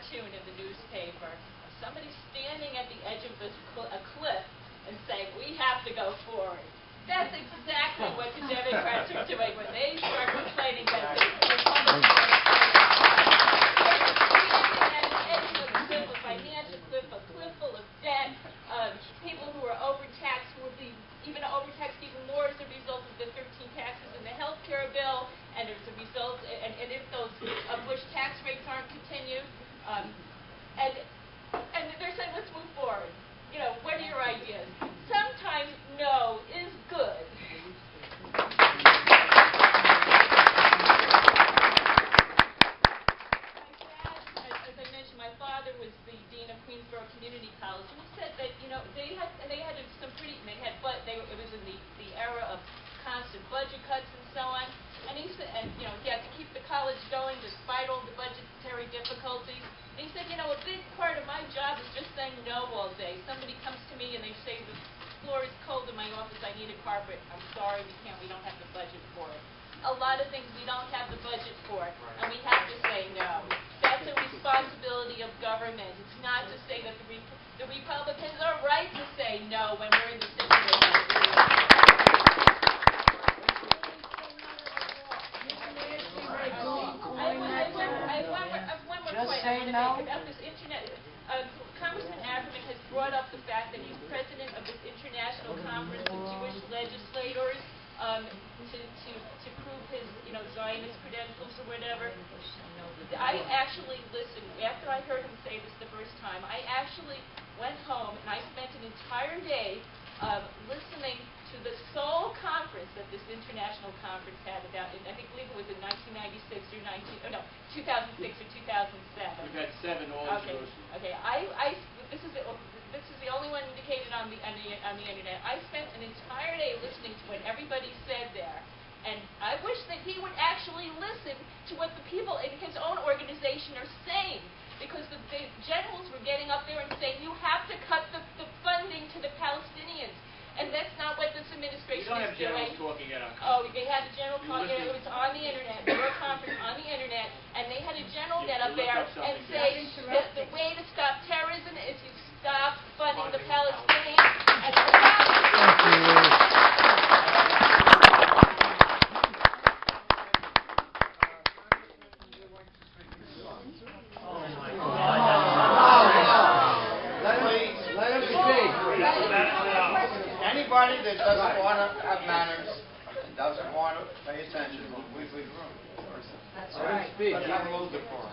cartoon in the newspaper of somebody standing at the edge of a cliff and saying, we have to go forward. That's exactly what the Democrats are doing when they start complaining that the Republicans a financial cliff, a cliff full of debt, people who are overtaxed will be overtaxed even more as a result of the 13 taxes in the health care bill, and as a result, and if those Bush tax rates aren't continued, and they're saying, let's move forward. You know, what are your ideas? Sometimes no is good. My father was the dean of Queensborough Community College, and he said that it was in the era of constant budget cuts and so on, and he said, he had to keep the college going despite all the budgetary difficulties. And he said, a big part of my job is just saying no all day. Somebody comes to me and they say the floor is cold in my office, I need a carpet. I'm sorry, we don't have the budget for it. A lot of things we don't have the budget for, and we have to say no. That's a responsibility of government. It's not to say that the Republicans are right to say no when we're in the situation. I have one more point I want to make about this internet. Congressman Ackerman has brought up the fact that he's president of this international conference of Jewish legislators to prove his Zionist credentials or whatever. I actually listened, after I heard him say this the first time, I actually went home and I spent an entire day listening to the sole conference that this international conference had about, I believe it was in 1996 or 2006 or 2007. We've had 7 all in Jerusalem. Okay, this is the only one indicated on the internet. I spent an entire day listening to what everybody said there. And I wish that he would actually listen to what the people in his own organization are saying. Because the generals were getting up there and saying, you have to cut the funding to the Palestinians. And that's not what this administration is doing. You don't have generals talking at our conference. Oh, they had a general talking. It was on the internet. There were a conference on the internet. And they had a general get up there and say, the way to stop terrorism is you stop funding the Palestinians. Anybody that doesn't want to have manners and doesn't want to pay attention, we leave the room. That's right. Let's have a little decorum.